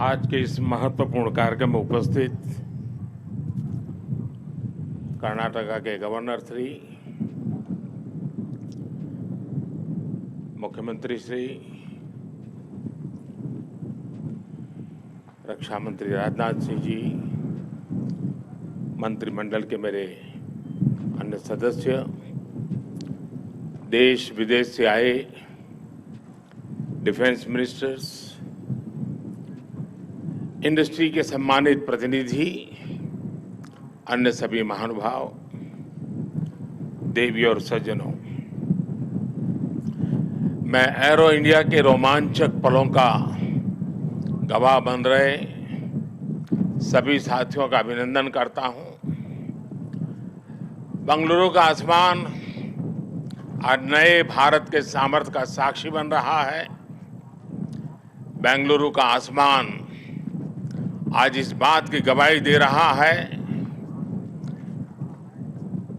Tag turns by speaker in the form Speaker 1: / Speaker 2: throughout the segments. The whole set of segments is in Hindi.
Speaker 1: आज के इस महत्वपूर्ण कार्यक्रम में उपस्थित कर्नाटका के गवर्नर श्री, मुख्यमंत्री श्री, रक्षा मंत्री राजनाथ सिंह जी, मंत्रिमंडल के मेरे अन्य सदस्य, देश विदेश से आए डिफेंस मिनिस्टर्स, इंडस्ट्री के सम्मानित प्रतिनिधि, अन्य सभी महानुभाव, देवी और सज्जनों, मैं एरो इंडिया के रोमांचक पलों का गवाह बन रहे सभी साथियों का अभिनंदन करता हूं। बेंगलुरु का आसमान आज नए भारत के सामर्थ्य का साक्षी बन रहा है। बेंगलुरु का आसमान आज इस बात की गवाही दे रहा है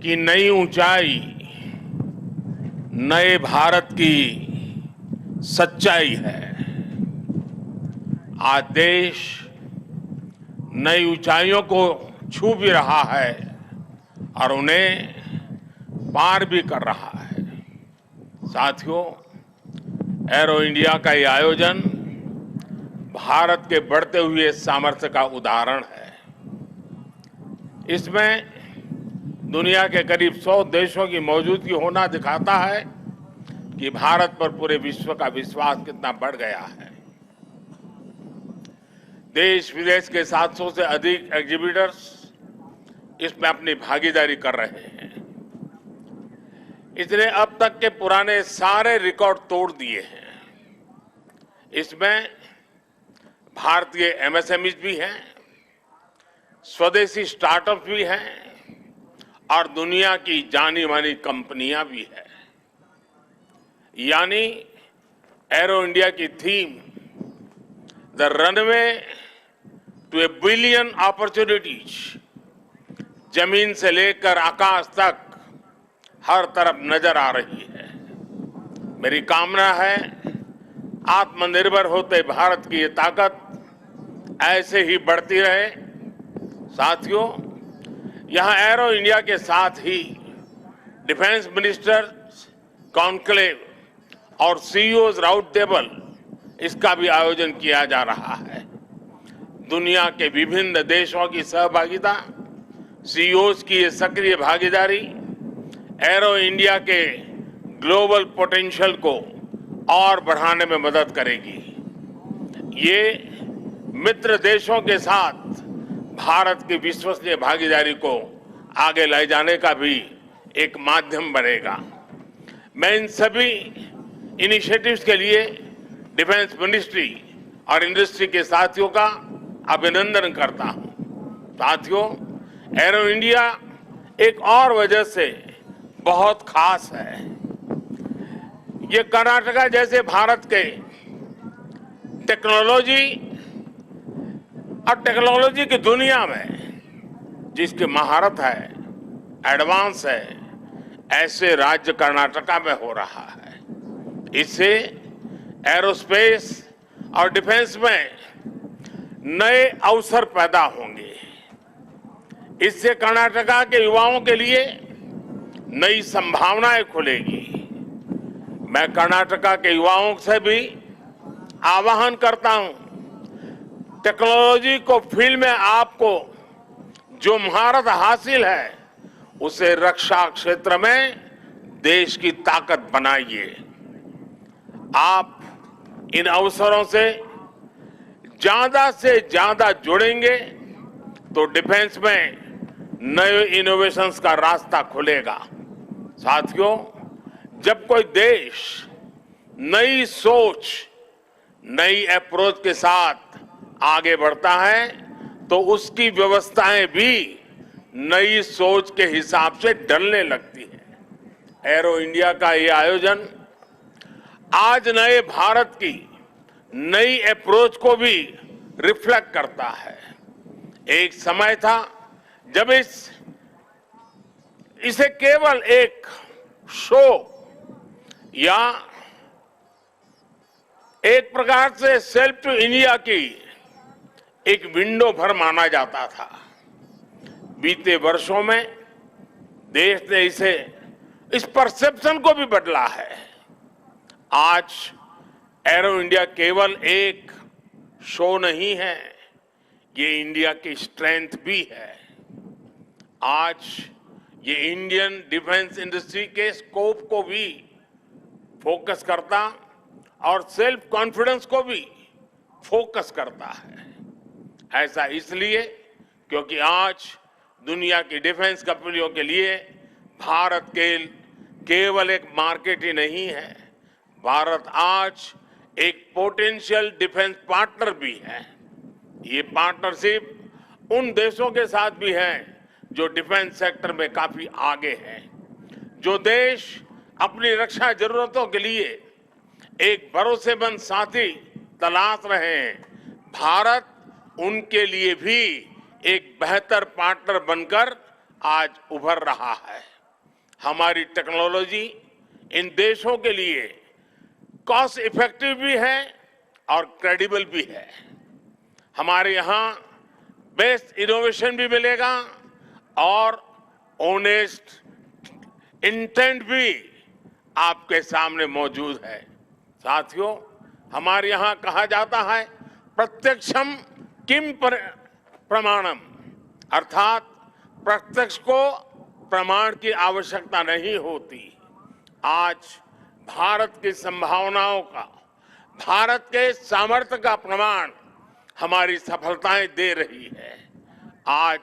Speaker 1: कि नई ऊंचाई नए भारत की सच्चाई है। आज देश नई ऊंचाइयों को छू भी रहा है और उन्हें पार भी कर रहा है। साथियों, एरो इंडिया का ये आयोजन भारत के बढ़ते हुए सामर्थ्य का उदाहरण है। इसमें दुनिया के करीब 100 देशों की मौजूदगी होना दिखाता है कि भारत पर पूरे विश्व का विश्वास कितना बढ़ गया है। देश विदेश के 700 से अधिक एग्जीबिटर्स इसमें अपनी भागीदारी कर रहे हैं। इसने अब तक के पुराने सारे रिकॉर्ड तोड़ दिए हैं। इसमें भारतीय एमएसएमईज भी हैं, स्वदेशी स्टार्टअप भी हैं और दुनिया की जानी मानी कंपनियां भी हैं। यानी एरो इंडिया की theme the runway to a billion opportunities, जमीन से लेकर आकाश तक हर तरफ नजर आ रही है। मेरी कामना है आत्मनिर्भर होते भारत की ये ताकत ऐसे ही बढ़ती रहे। साथियों, यहां एरो इंडिया के साथ ही डिफेंस मिनिस्टर्स कॉन्क्लेव और सीईओज राउंड टेबल इसका भी आयोजन किया जा रहा है। दुनिया के विभिन्न देशों की सहभागिता, सीईओज की ये सक्रिय भागीदारी एरो इंडिया के ग्लोबल पोटेंशियल को और बढ़ाने में मदद करेगी। ये मित्र देशों के साथ भारत की विश्वसनीय भागीदारी को आगे ले जाने का भी एक माध्यम बनेगा। मैं इन सभी इनिशिएटिव्स के लिए डिफेंस मिनिस्ट्री और इंडस्ट्री के साथियों का अभिनंदन करता हूं। साथियों, एरो इंडिया एक और वजह से बहुत खास है। ये कर्नाटका जैसे भारत के टेक्नोलॉजी और टेक्नोलॉजी की दुनिया में जिसकी महारत है, एडवांस है, ऐसे राज्य कर्नाटका में हो रहा है। इससे एरोस्पेस और डिफेंस में नए अवसर पैदा होंगे। इससे कर्नाटका के युवाओं के लिए नई संभावनाएं खुलेगी। मैं कर्नाटका के युवाओं से भी आह्वान करता हूं, टेक्नोलॉजी को फील्ड में आपको जो महारत हासिल है उसे रक्षा क्षेत्र में देश की ताकत बनाइए। आप इन अवसरों से ज्यादा जुड़ेंगे तो डिफेंस में नए इनोवेशंस का रास्ता खुलेगा। साथियों, जब कोई देश नई सोच, नई अप्रोच के साथ आगे बढ़ता है तो उसकी व्यवस्थाएं भी नई सोच के हिसाब से ढलने लगती है। एरो इंडिया का ये आयोजन आज नए भारत की नई अप्रोच को भी रिफ्लेक्ट करता है। एक समय था जब इसे केवल एक शो या एक प्रकार से सेल्फ टू इंडिया की एक विंडो भर माना जाता था। बीते वर्षों में देश ने इस परसेप्शन को भी बदला है। आज एरो इंडिया केवल एक शो नहीं है, ये इंडिया की स्ट्रेंथ भी है। आज ये इंडियन डिफेंस इंडस्ट्री के स्कोप को भी फोकस करता और सेल्फ कॉन्फिडेंस को भी फोकस करता है। ऐसा इसलिए क्योंकि आज दुनिया की डिफेंस कंपनियों के लिए भारत केवल एक मार्केट ही नहीं है, भारत आज एक पोटेंशियल डिफेंस पार्टनर भी है। ये पार्टनरशिप उन देशों के साथ भी है जो डिफेंस सेक्टर में काफी आगे हैं, जो देश अपनी रक्षा जरूरतों के लिए एक भरोसेमंद साथी तलाश रहे हैं। भारत उनके लिए भी एक बेहतर पार्टनर बनकर आज उभर रहा है। हमारी टेक्नोलॉजी इन देशों के लिए कॉस्ट इफेक्टिव भी है और क्रेडिबल भी है। हमारे यहाँ बेस्ट इनोवेशन भी मिलेगा और ऑनेस्ट इंटेंट भी आपके सामने मौजूद है। साथियों, हमारे यहाँ कहा जाता है प्रत्यक्षम किम प्रमाणम, अर्थात प्रत्यक्ष को प्रमाण की आवश्यकता नहीं होती। आज भारत की संभावनाओं का, भारत के सामर्थ्य का प्रमाण हमारी सफलताएं दे रही है। आज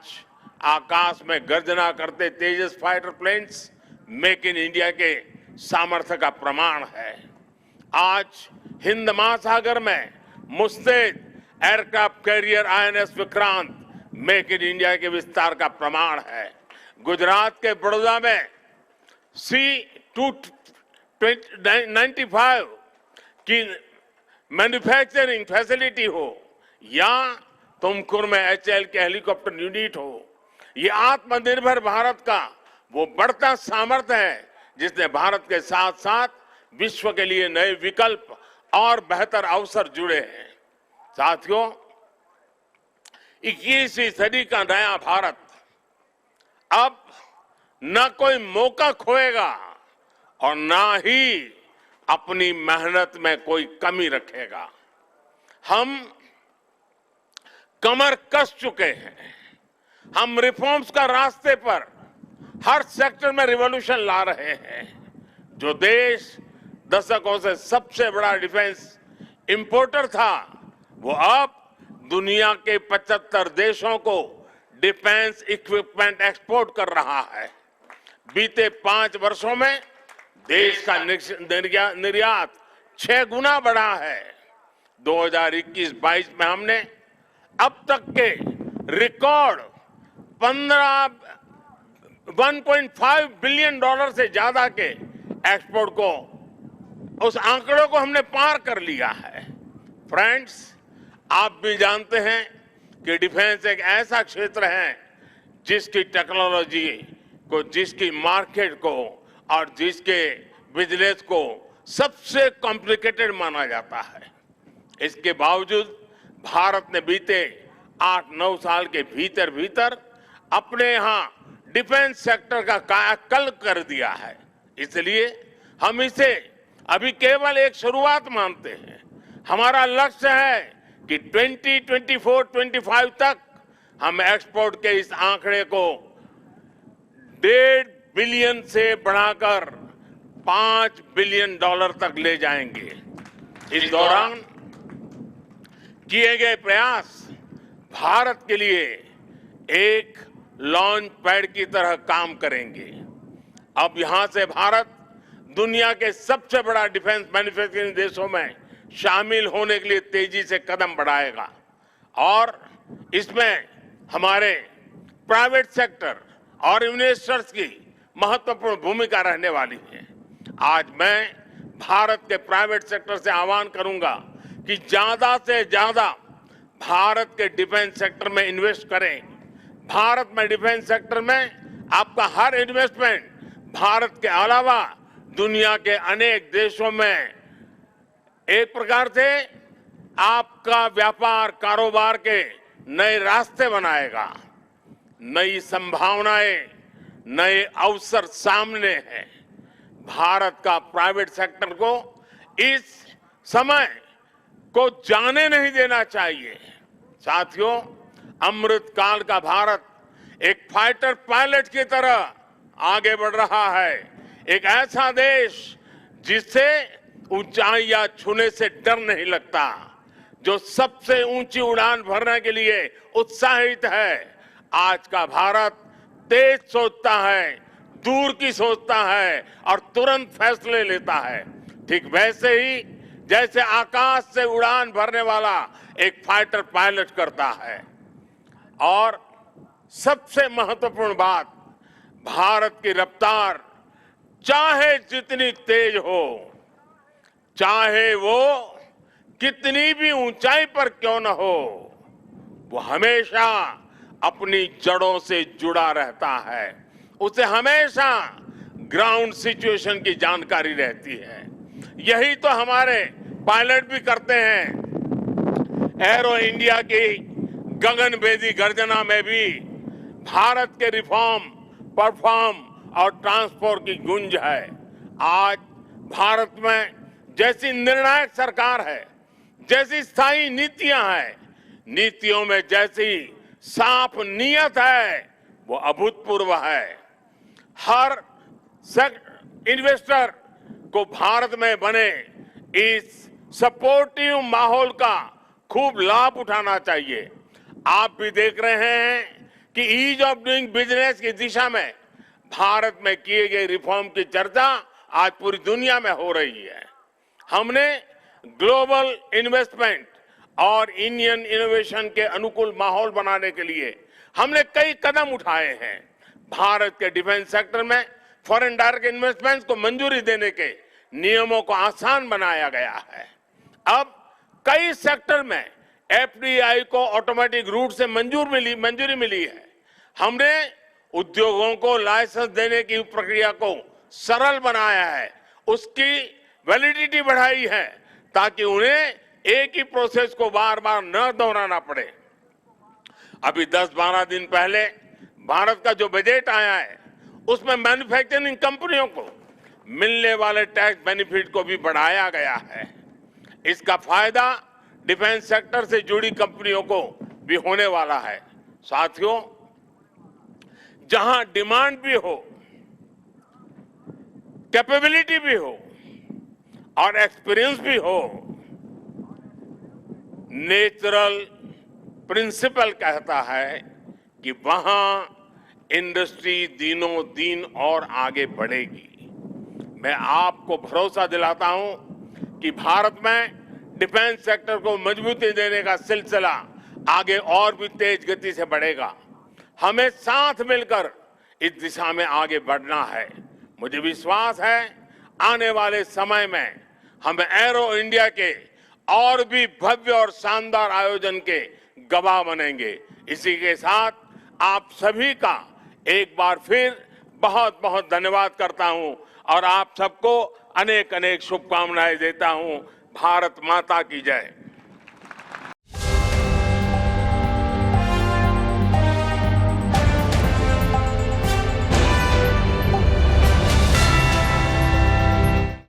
Speaker 1: आकाश में गर्जना करते Tejas fighter planes make in India के सामर्थ्य का प्रमाण है। आज हिंद महासागर में मुस्तैद aircraft carrier INS Vikrant make in India के विस्तार का प्रमाण है। गुजरात के बड़ौदा में C-295 की मैन्युफैक्चरिंग फैसिलिटी हो या तुमकुर में HAL के हेलीकॉप्टर यूनिट हो, ये आत्मनिर्भर भारत का वो बढ़ता सामर्थ्य है जिसने भारत के साथ साथ विश्व के लिए नए विकल्प और बेहतर अवसर जुड़े हैं। साथियों, 21वीं सदी का नया भारत अब न कोई मौका खोएगा और न ही अपनी मेहनत में कोई कमी रखेगा। हम कमर कस चुके हैं। हम रिफॉर्म्स का रास्ते पर हर सेक्टर में रिवॉल्यूशन ला रहे हैं। जो देश दशकों से सबसे बड़ा डिफेंस इंपोर्टर था, वो अब दुनिया के 75 देशों को डिफेंस इक्विपमेंट एक्सपोर्ट कर रहा है। बीते 5 वर्षों में देश का निर्यात 6 गुना बढ़ा है। 2021-22 में हमने अब तक के रिकॉर्ड 1.5 बिलियन डॉलर से ज्यादा के एक्सपोर्ट को, उस आंकड़ों को हमने पार कर लिया है। फ्रेंड्स, आप भी जानते हैं कि डिफेंस एक ऐसा क्षेत्र है जिसकी टेक्नोलॉजी को, जिसकी मार्केट को और जिसके बिजनेस को सबसे कॉम्प्लिकेटेड माना जाता है। इसके बावजूद भारत ने बीते 8-9 साल के भीतर अपने यहाँ डिफेंस सेक्टर का कायाकल्प कर दिया है। इसलिए हम इसे अभी केवल एक शुरुआत मानते हैं। हमारा लक्ष्य है कि 2024-25 तक हम एक्सपोर्ट के इस आंकड़े को 1.5 बिलियन से बढ़ाकर 5 बिलियन डॉलर तक ले जाएंगे। इस दौरान किए गए प्रयास भारत के लिए एक लॉन्च पैड की तरह काम करेंगे। अब यहां से भारत दुनिया के सबसे बड़ा डिफेंस मैन्युफैक्चरिंग देशों में शामिल होने के लिए तेजी से कदम बढ़ाएगा और इसमें हमारे प्राइवेट सेक्टर और इन्वेस्टर्स की महत्वपूर्ण भूमिका रहने वाली है। आज मैं भारत के प्राइवेट सेक्टर से आह्वान करूंगा कि ज्यादा से ज्यादा भारत के डिफेंस सेक्टर में इन्वेस्ट करें। भारत में डिफेंस सेक्टर में आपका हर इन्वेस्टमेंट भारत के अलावा दुनिया के अनेक देशों में एक प्रकार से आपका व्यापार कारोबार के नए रास्ते बनाएगा। नई संभावनाएं, नए अवसर सामने हैं। भारत का प्राइवेट सेक्टर को इस समय को जाने नहीं देना चाहिए। साथियों, अमृत काल का भारत एक फाइटर पायलट की तरह आगे बढ़ रहा है। एक ऐसा देश जिससे ऊंचाइयां छूने से डर नहीं लगता, जो सबसे ऊंची उड़ान भरने के लिए उत्साहित है। आज का भारत तेज सोचता है, दूर की सोचता है और तुरंत फैसले लेता है। ठीक वैसे ही जैसे आकाश से उड़ान भरने वाला एक फाइटर पायलट करता है। और सबसे महत्वपूर्ण बात, भारत की रफ्तार चाहे जितनी तेज हो, चाहे वो कितनी भी ऊंचाई पर क्यों न हो, वो हमेशा अपनी जड़ों से जुड़ा रहता है। उसे हमेशा ग्राउंड सिचुएशन की जानकारी रहती है। यही तो हमारे पायलट भी करते हैं। एरो इंडिया की गगनभेदी गर्जना में भी भारत के रिफॉर्म, परफॉर्म और ट्रांसपोर्ट की गूंज है। आज भारत में जैसी निर्णायक सरकार है, जैसी स्थायी नीतियां हैं, नीतियों में जैसी साफ नीयत है, वो अभूतपूर्व है। हर इन्वेस्टर को भारत में बने इस सपोर्टिव माहौल का खूब लाभ उठाना चाहिए। आप भी देख रहे हैं कि ईज ऑफ डूइंग बिजनेस की दिशा में भारत में किए गए रिफॉर्म की चर्चा आज पूरी दुनिया में हो रही है। हमने ग्लोबल इन्वेस्टमेंट और इंडियन इनोवेशन के अनुकूल माहौल बनाने के लिए हमने कई कदम उठाए हैं। भारत के डिफेंस सेक्टर में फॉरेन डायरेक्ट इन्वेस्टमेंट को मंजूरी देने के नियमों को आसान बनाया गया है। अब कई सेक्टर में एफडीआई को ऑटोमेटिक रूट से मंजूरी मिली है। हमने उद्योगों को लाइसेंस देने की प्रक्रिया को सरल बनाया है, उसकी वैलिडिटी बढ़ाई है, ताकि उन्हें एक ही प्रोसेस को बार बार न दोहराना पड़े। अभी 10-12 दिन पहले भारत का जो बजट आया है, उसमें मैन्युफैक्चरिंग कंपनियों को मिलने वाले टैक्स बेनिफिट को भी बढ़ाया गया है। इसका फायदा डिफेंस सेक्टर से जुड़ी कंपनियों को भी होने वाला है। साथियों, जहां डिमांड भी हो, कैपेबिलिटी भी हो और एक्सपीरियंस भी हो, नेचुरल प्रिंसिपल कहता है कि वहां इंडस्ट्री दिनों दिन और आगे बढ़ेगी। मैं आपको भरोसा दिलाता हूं कि भारत में डिफेंस सेक्टर को मजबूती देने का सिलसिला आगे और भी तेज गति से बढ़ेगा। हमें साथ मिलकर इस दिशा में आगे बढ़ना है। मुझे विश्वास है आने वाले समय में हम एरो इंडिया के और भी भव्य और शानदार आयोजन के गवाह बनेंगे। इसी के साथ आप सभी का एक बार फिर बहुत बहुत धन्यवाद करता हूं और आप सबको अनेक अनेक शुभकामनाएं देता हूं। भारत माता की जय।